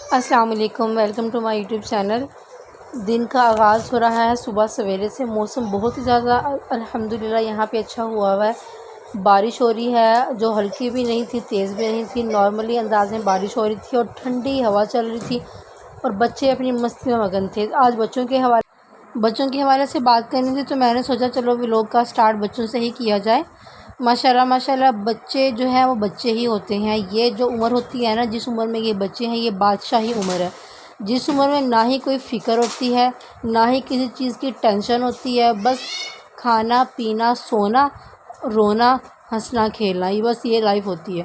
السلام علیکم، welcome to my YouTube channel. دن کا آغاز ہو رہا ہے صبح سویرے سے۔ موسم بہت ہی زیادہ الحمدللہ یہاں پہ اچھا ہوا ہے۔ بارش ہو رہی ہے جو ہلکی بھی نہیں تھی، تیز بھی نہیں تھی، نارملی انداز میں بارش ہو رہی تھی اور ٹھنڈی ہوا چل رہی تھی اور بچے اپنی مستی میں مگن تھے۔ آج بچوں کے حوالے سے بات کرنی تھی تو میں نے سوچا چلو ولاگ کا سٹارٹ بچوں سے ہی کیا جائے۔ ماشاءاللہ بچے جو ہیں وہ بچے ہی ہوتے ہیں۔ یہ جو عمر ہوتی ہے نا، جس عمر میں یہ بچے ہیں، یہ بادشاہی عمر ہے، جس عمر میں نہ ہی کوئی فکر ہوتی ہے، نہ ہی کسی چیز کی ٹینشن ہوتی ہے، بس کھانا پینا، سونا، رونا، ہنسنا، کھیلنا، یہ لائف ہوتی ہے۔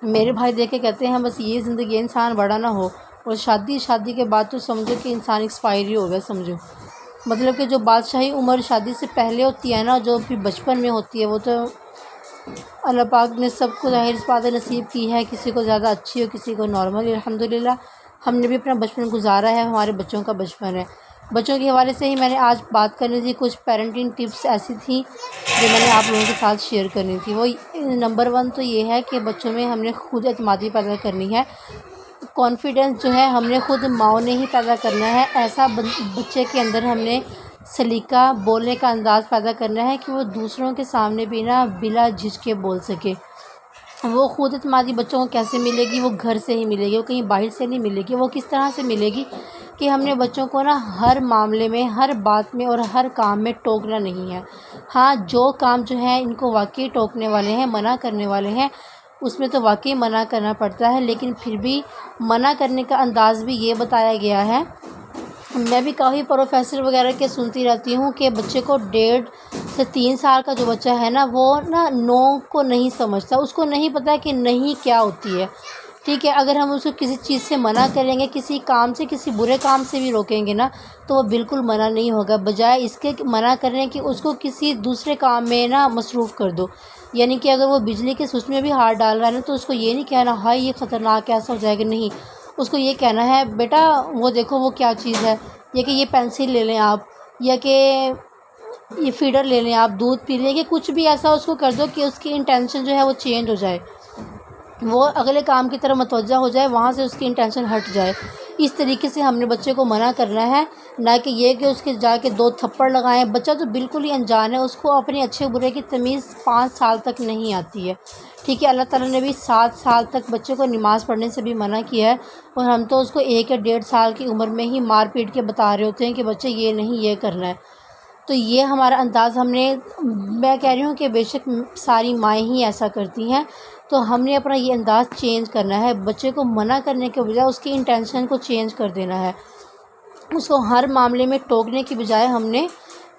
میرے بھائی دیکھ کے کہتے ہیں بس یہ زندگی، انسان بڑا نہ ہو اور شادی کے بعد تو سمجھو کہ انسان ایکسپائر ہی ہو گیا سمجھو۔ مطلب کہ جو بادشاہی عمر شادی سے پہلے ہوتی ہے نا، جو پھر بچپن میں ہوتی ہے، وہ تو اللہ پاک نے سب کو ظاہر اس بات نصیب کی ہے، کسی کو زیادہ اچھی ہو، کسی کو نارمل۔ الحمدللہ ہم نے بھی اپنا بچپن گزارا ہے، ہمارے بچوں کا بچپن ہے۔ بچوں کے حوالے سے ہی میں نے آج بات کرنی تھی، کچھ پیرنٹنگ ٹپس ایسی تھیں جو میں نے آپ لوگوں کے ساتھ شیئر کرنی تھی۔ وہ نمبر 1 تو یہ ہے کہ بچوں میں ہم نے خود اعتمادی پیدا کرنی ہے۔ کانفیڈنس جو ہے ہم نے خود ماؤں نے ہی پیدا کرنا ہے۔ ایسا بچے کے اندر ہم نے سلیقہ، بولنے کا انداز پیدا کرنا ہے کہ وہ دوسروں کے سامنے بھی نا بلا جھجکے بول سکے۔ وہ خود اعتمادی بچوں کو کیسے ملے گی؟ وہ گھر سے ہی ملے گی، وہ کہیں باہر سے نہیں ملے گی۔ وہ کس طرح سے ملے گی کہ ہم نے بچوں کو نا ہر معاملے میں، ہر بات میں اور ہر کام میں ٹوکنا نہیں ہے۔ ہاں، جو کام جو ہے ان کو واقعی ٹوکنے والے ہیں، منع کرنے والے ہیں، اس میں تو واقعی منع کرنا پڑتا ہے، لیکن پھر بھی منع کرنے کا انداز بھی یہ بتایا گیا ہے۔ میں بھی کافی پروفیسر وغیرہ کے سنتی رہتی ہوں کہ بچے کو 1.5 سے 3 سال کا جو بچہ ہے نا، وہ نا نو کو نہیں سمجھتا، اس کو نہیں پتہ کہ نہیں کیا ہوتی ہے۔ ٹھیک ہے، اگر ہم اس کو کسی چیز سے منع کریں گے، کسی کام سے، کسی برے کام سے بھی روکیں گے نا، تو وہ بالکل منع نہیں ہوگا، بجائے اس کے منع کرنے کہ اس کو کسی دوسرے کام میں نا مصروف کر دو۔ یعنی کہ اگر وہ بجلی کے سوئچ میں بھی ہاتھ ڈال رہا ہے نا، تو اس کو یہ نہیں کہنا ہائے یہ خطرناک ایسا ہو جائے گا، نہیں، اس کو یہ کہنا ہے بیٹا وہ دیکھو وہ کیا چیز ہے، یا کہ یہ پینسل لے لیں آپ، یا کہ یہ فیڈر لے لیں آپ، دودھ پی لیں، کہ کچھ بھی ایسا اس کو کر دو کہ اس کی انٹینشن جو ہے وہ چینج ہو جائے، وہ اگلے کام کی طرف متوجہ ہو جائے، وہاں سے اس کی انٹینشن ہٹ جائے۔ اس طریقے سے ہم نے بچے کو منع کرنا ہے، نہ کہ یہ کہ اس کے جا کے 2 تھپڑ لگائیں۔ بچہ تو بالکل ہی انجان ہے، اس کو اپنے اچھے برے کی تمیز 5 سال تک نہیں آتی ہے۔ ٹھیک ہے، اللہ تعالیٰ نے بھی 7 سال تک بچے کو نماز پڑھنے سے بھی منع کیا ہے، اور ہم تو اس کو 1 یا 1.5 سال کی عمر میں ہی مار پیٹ کے بتا رہے ہوتے ہیں کہ بچے یہ نہیں، یہ کرنا ہے۔ تو یہ ہمارا انداز میں کہہ رہی ہوں کہ بے شک ساری مائیں ہی ایسا کرتی ہیں، تو ہم نے اپنا یہ انداز چینج کرنا ہے۔ بچے کو منع کرنے کے بجائے اس کی انٹینشن کو چینج کر دینا ہے۔ اس کو ہر معاملے میں ٹوکنے کی بجائے ہم نے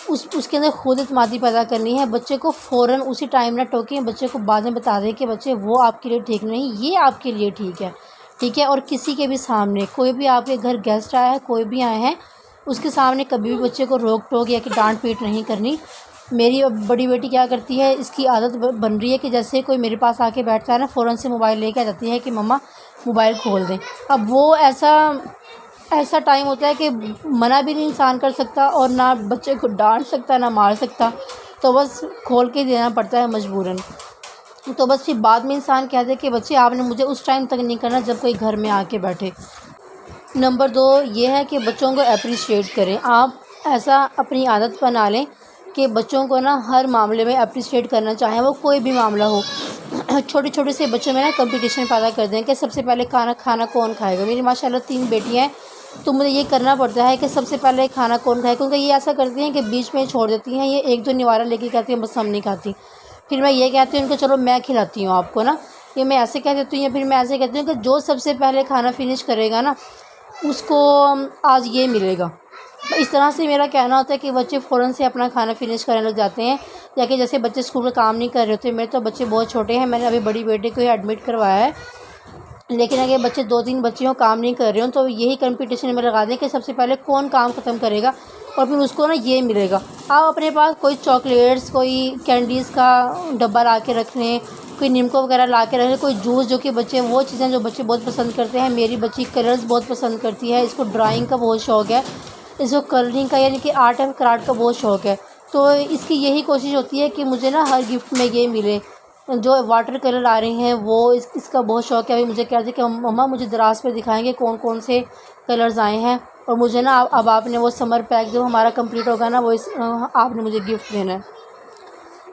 اس کے اندر خود اعتمادی پیدا کرنی ہے۔ بچے کو فوراً اسی ٹائم نہ ٹوکیں، بچے کو بعد میں بتا دیں کہ بچے وہ آپ کے لیے ٹھیک نہیں، یہ آپ کے لیے ٹھیک ہے۔ ٹھیک ہے، اور کسی کے بھی سامنے، کوئی بھی آپ کے گھر گیسٹ آیا ہے، کوئی بھی آئے ہیں، اس کے سامنے کبھی بھی بچے کو روک ٹوک یا کہ ڈانٹ پیٹ نہیں کرنی۔ میری بڑی بیٹی کیا کرتی ہے، اس کی عادت بن رہی ہے کہ جیسے کوئی میرے پاس آ کے بیٹھتا ہے نا، فوراً سے موبائل لے کے آ جاتی ہے کہ مما موبائل کھول دیں۔ اب وہ ایسا ٹائم ہوتا ہے کہ منع بھی نہیں انسان کر سکتا، اور نہ بچے کو ڈانٹ سکتا، نہ مار سکتا، تو بس کھول کے دینا پڑتا ہے مجبوراً۔ تو بس پھر بعد میں انسان کہہ دے کہ بچے آپ نے مجھے اس ٹائم تک نہیں کرنا جب کوئی گھر میں آ کے بیٹھے۔ نمبر 2 یہ ہے کہ بچوں کو اپریشیٹ کریں۔ آپ ایسا اپنی عادت بنا لیں کہ بچوں کو نا ہر معاملے میں اپریشیٹ کرنا چاہیں، وہ کوئی بھی معاملہ ہو۔ چھوٹے سے بچوں میں نا کمپٹیشن پیدا کر دیں کہ سب سے پہلے کھانا کون کھائے گا۔ میری ماشاءاللہ 3 بیٹیاں ہیں، تو مجھے یہ کرنا پڑتا ہے کہ سب سے پہلے کھانا کون کھائے، کیونکہ یہ ایسا کرتی ہیں کہ بیچ میں چھوڑ دیتی ہیں، یہ 1-2 نوارہ لے کے کہتی ہیں بس ہم نہیں کھاتی۔ پھر میں یہ کہتی ہوں ان کو چلو میں کھلاتی ہوں آپ کو نا، یہ میں ایسے کہہ دیتی ہوں، یا پھر میں ایسے کہتی ہوں کہ جو سب سے پہلے کھانا فنش کرے گا نا، اس کو آج یہ ملے گا۔ اس طرح سے میرا کہنا ہوتا ہے کہ بچے فوراً سے اپنا کھانا فنش کرنے لگ جاتے ہیں، یا کہ جیسے بچے اسکول کا کام نہیں کر رہے ہوتے۔ میرے تو بچے بہت چھوٹے ہیں، میں نے ابھی بڑی بیٹے کو ہی ایڈمٹ کروایا ہے، لیکن اگر بچے 2-3 بچے ہوں کام نہیں کر رہے ہوں، تو یہی کمپٹیشن میں لگا دیں کہ سب سے پہلے کون کام ختم کرے گا، اور پھر اس کو نا یہ ملے گا۔ آپ اپنے پاس کوئی چاکلیٹس، کوئی کینڈیز کا ڈبہ لا کے رکھ لیں، کوئی نیمکو وغیرہ لا کے رکھ لیں، کوئی جوس، جو کہ بچے وہ چیزیں جو بچے بہت پسند کرتے ہیں۔ میری بچی کلرز بہت پسند کرتی ہے، اس کو ڈرائنگ کا بہت شوق ہے، اس کو کلرنگ کا یعنی کہ آرٹ اینڈ کرافٹ کا بہت شوق ہے، تو اس کی یہی کوشش ہوتی ہے کہ مجھے نا ہر گفٹ میں یہ ملے۔ جو واٹر کلر آ رہے ہیں وہ اس کا بہت شوق ہے. ابھی مجھے کہہ رہے تھے کہ مما مجھے دراز پہ دکھائیں گے کون کون سے کلرز آئے ہیں، اور مجھے نا اب آپ نے وہ سمر پیک جو ہمارا کمپلیٹ ہوگا نا وہ آپ نے مجھے گفٹ دینا ہے.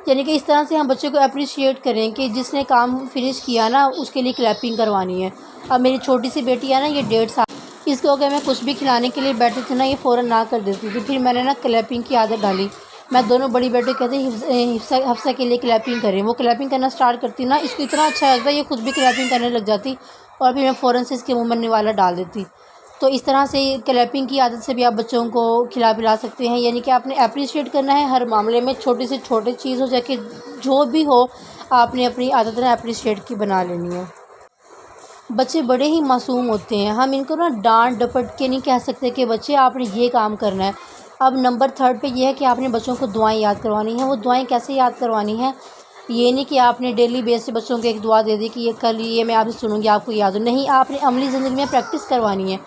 یعنی کہ اس طرح سے ہم بچے کو اپریشیٹ کریں کہ جس نے کام فنش کیا نا اس کے لیے کلیپنگ کروانی ہے. اب میری چھوٹی سی بیٹی ہے نا، یہ 1.5 سال، اس کو اگر میں کچھ بھی کھلانے کے لیے بیٹھے تھے نا یہ فوراً نہ کر دیتی تھی. پھر میں نے نا کلیپنگ کی عادت ڈالی. میں دونوں بڑی بیٹے کہتے ہیں حفصہ کے لیے کلیپنگ کریں. وہ کلیپنگ کرنا سٹارٹ کرتی نا، اس کو اتنا اچھا لگتا ہے یہ خود بھی کلیپنگ کرنے لگ جاتی، اور پھر میں فوراً سے اس کے منہ میں نوالا ڈال دیتی. تو اس طرح سے کلیپنگ کی عادت سے بھی آپ بچوں کو کھلا پلا سکتے ہیں. یعنی کہ آپ نے اپریشیٹ کرنا ہے ہر معاملے میں، چھوٹی سے چھوٹی چیز ہو جائے کہ جو بھی ہو آپ نے اپنی عادت نا اپریشیٹ کی بنا لینی ہے. بچے بڑے ہی معصوم ہوتے ہیں، ہم ان کو نا ڈانٹ ڈپٹ کے نہیں کہہ سکتے کہ بچے آپ نے یہ کام کرنا ہے. اب نمبر 3 پہ یہ ہے کہ آپ نے بچوں کو دعائیں یاد کروانی ہیں. وہ دعائیں کیسے یاد کروانی ہیں؟ یہ نہیں کہ آپ نے ڈیلی بیس سے بچوں کو ایک دعا دے دی کہ یہ کل یہ میں آپ سے سنوں گی آپ کو یاد ہو. نہیں، آپ نے عملی زندگی میں پریکٹس کروانی ہے.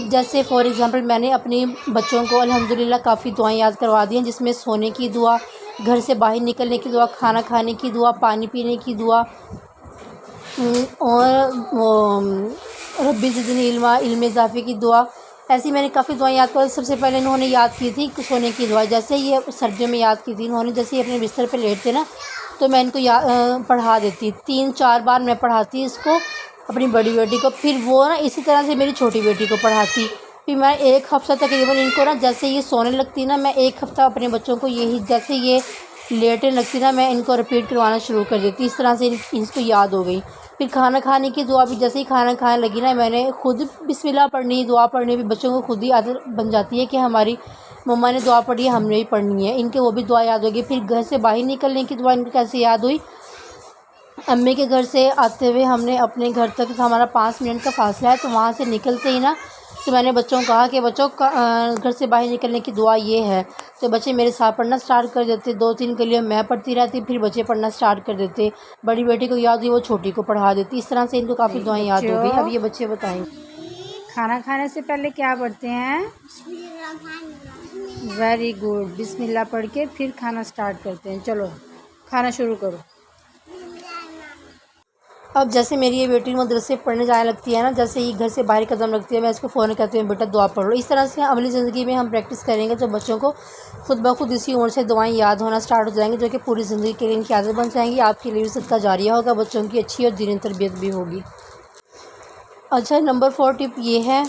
جیسے فار ایگزامپل میں نے اپنی بچوں کو الحمدللہ کافی دعائیں یاد کروا دی ہیں، جس میں سونے کی دعا، گھر سے باہر نکلنے کی دعا، کھانا کھانے کی دعا، پانی پینے کی دعا، اور ربی زدنی علما، علم اضافے کی دعا. ایسی میں نے کافی دعائیں یاد کر. سب سے پہلے انہوں نے یاد کی تھی سونے کی دعا. جیسے یہ سردیوں میں یاد کی تھی انہوں نے، جیسے ہی اپنے بستر پہ لیٹتے نا تو میں ان کو پڑھا دیتی. 3-4 بار میں پڑھاتی اس کو اپنی بڑی بیٹی کو، پھر وہ نا اسی طرح سے میری چھوٹی بیٹی کو پڑھاتی. پھر میں 1 ہفتہ تقریباً ان کو نا جیسے یہ سونے لگتی نا، میں 1 ہفتہ اپنے بچوں کو یہی جیسے یہ لیٹنے لگتی نا میں ان کو رپیٹ کروانا شروع کر دیتی. اس طرح سے ان کو یاد ہو گئی. پھر کھانا کھانے کی دعا بھی جیسے ہی کھانا کھانے لگی نا میں نے خود بسم اللہ پڑھنی، دعا پڑھنی بھی بچوں کو خود ہی عادت بن جاتی ہے کہ ہماری مما نے دعا پڑھی ہے ہم نے بھی پڑھنی ہے. ان کے وہ بھی دعا یاد ہوگی. پھر گھر سے باہر نکلنے کی دعا ان کو کیسے یاد ہوئی؟ امی کے گھر سے آتے ہوئے ہم نے اپنے گھر تک ہمارا 5 منٹ کا فاصلہ ہے، تو وہاں سے نکلتے ہی نا تو میں نے بچوں کو کہا کہ بچوں گھر سے باہر نکلنے کی دعا یہ ہے. تو بچے میرے ساتھ پڑھنا سٹارٹ کر دیتے. 2-3 گلیاں میں پڑھتی رہتی، پھر بچے پڑھنا سٹارٹ کر دیتے. بڑی بیٹی کو یاد ہوئی وہ چھوٹی کو پڑھا دیتی. اس طرح سے ان کو کافی دعائیں یاد ہو گئی. اب یہ بچے بتائیں کھانا کھانے سے پہلے کیا پڑھتے ہیں؟ ویری گڈ، بسم اللہ پڑھ کے پھر کھانا سٹارٹ کرتے ہیں. چلو کھانا شروع کرو. اب جیسے میری یہ بیٹی مدرسے پڑھنے جانے لگتی ہے نا، جیسے ہی گھر سے باہر قدم رکھتی ہے میں اس کو فوراً کہتی ہوں بیٹا دعا پڑھ لو. اس طرح سے عملی زندگی میں ہم پریکٹس کریں گے تو بچوں کو خود بخود اسی عمر سے دعائیں یاد ہونا سٹارٹ ہو جائیں گے، جو کہ پوری زندگی کے لیے ان کی عادت بن جائیں گی. آپ کے لیے بھی صدقہ جاریہ ہوگا، بچوں کی اچھی اور دینی تربیت بھی ہوگی. اچھا، نمبر 4 ٹپ یہ ہے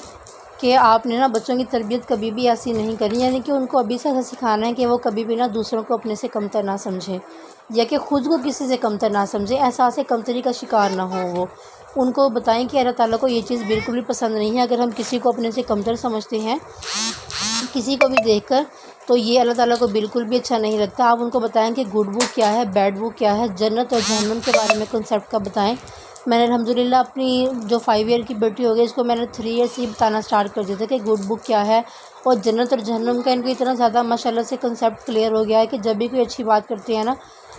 کہ آپ نے نا بچوں کی تربیت کبھی بھی ایسی نہیں کرنی، یعنی کہ ان کو ابھی سے ایسا سکھانا ہے کہ وہ کبھی بھی نا دوسروں کو اپنے سے کمتر نہ سمجھیں، یا کہ خود کو کسی سے کمتر نہ سمجھیں. احساس کمتری کا شکار نہ ہو. وہ ان کو بتائیں کہ اللہ تعالیٰ کو یہ چیز بالکل بھی پسند نہیں ہے اگر ہم کسی کو اپنے سے کمتر سمجھتے ہیں کسی کو بھی دیکھ کر، تو یہ اللہ تعالیٰ کو بالکل بھی اچھا نہیں لگتا. آپ ان کو بتائیں کہ گڈ بک کیا ہے، بیڈ بک کیا ہے، جنت اور جہنم کے بارے میں کنسیپٹ کا بتائیں. میں نے الحمدللہ اپنی جو 5 ایئر کی بیٹی ہو گئی اس کو میں نے 3 ایئر سے ہی بتانا سٹارٹ کر دیا تھا کہ گڈ بک کیا ہے اور جنت اور جہنم کا. ان کو اتنا زیادہ ماشاءاللہ سے کنسیپٹ کلیئر ہو گیا ہے کہ جب بھی کوئی اچھی بات کرتے ہیں نا،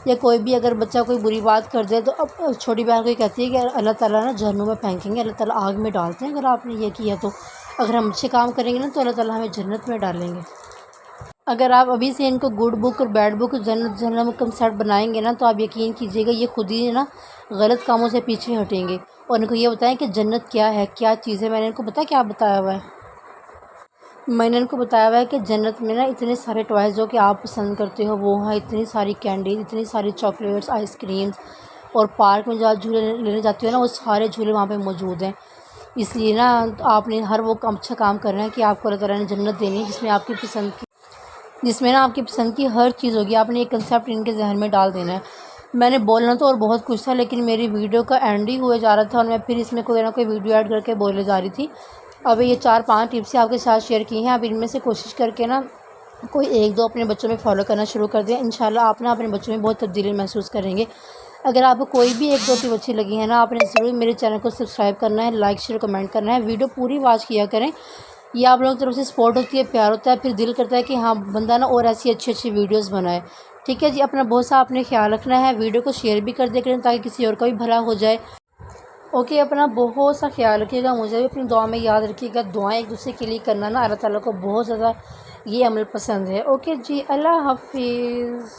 یا کوئی بھی اگر بچہ کوئی بری بات کر دے تو اب چھوٹی بہن کو یہ کہتی ہے کہ اللہ تعالیٰ نا جہنم میں پھینکیں گے، اللہ تعالیٰ آگ میں ڈالتے ہیں اگر آپ نے یہ کیا تو. اگر ہم اچھے کام کریں گے نا تو اللہ تعالیٰ ہمیں جنت میں ڈالیں گے. اگر آپ ابھی سے ان کو گڈ بک اور بیڈ بک، جنت جہنم کنسیپٹ بنائیں گے نا تو آپ یقین کیجیے گا یہ خود ہی نا غلط کاموں سے پیچھے ہٹیں گے. اور ان کو یہ بتائیں کہ جنت کیا ہے، کیا چیز ہے. میں نے ان کو کیا بتایا ہوا ہے؟ میں نے ان کو بتایا ہوا ہے کہ جنت میں نا اتنے سارے ٹوائز جو کہ آپ پسند کرتے ہو وہ ہیں، اتنی ساری کینڈیز، اتنی ساری چاکلیٹس، آئس کریمس، اور پارک میں جو آپ جھولے لینے جاتے ہو نا وہ سارے جھولے وہاں پہ موجود ہیں. اس لیے نا آپ نے ہر وہ اچھا کام کرنا ہے کہ آپ کو اللہ تعالیٰ نے جنت دینی ہے جس میں آپ کی پسند کی، جس میں نا آپ کی پسند کی ہر چیز ہوگی. آپ نے یہ کنسیپٹ ان کے ذہن میں ڈال دینا ہے. میں نے بولنا تو اور بہت کچھ تھا لیکن میری ویڈیو کا اینڈ ہی ہوئے جا رہا تھا اور میں پھر اس میں کوئی نہ کوئی ویڈیو ایڈ کر کے بولے جا رہی تھی. اب یہ 4-5 ٹپس آپ کے ساتھ شیئر کی ہیں. آپ ان میں سے کوشش کر کے نا کوئی 1-2 اپنے بچوں میں فالو کرنا شروع کر دیں. انشاءاللہ آپ نا اپنے بچوں میں بہت تبدیلی محسوس کریں گے. اگر آپ کو کوئی بھی 1-2 ٹپ اچھی لگی ہے نا، آپ نے ضرور میرے چینل کو سبسکرائب کرنا ہے، لائک شیئر کمنٹ کرنا ہے، ویڈیو پوری واچ کیا کریں. یہ آپ لوگوں کی طرف سے سپورٹ ہوتی ہے، پیار ہوتا ہے، پھر دل کرتا ہے کہ ہاں بندہ نا اور ایسی اچھی ویڈیوز بنائے. ٹھیک ہے جی، اپنا بہت سا آپ نے خیال رکھنا ہے. ویڈیو کو شیئر بھی کر دیا کریں تاکہ کسی اور کا بھی بھلا ہو جائے. اوکے، اپنا بہت سا خیال رکھیے گا، مجھے بھی اپنی دعا میں یاد رکھیے گا. دعائیں ایک دوسرے کے لیے کرنا نا اللہ تعالیٰ کو بہت زیادہ یہ عمل پسند ہے. اوکے جی، اللہ حافظ.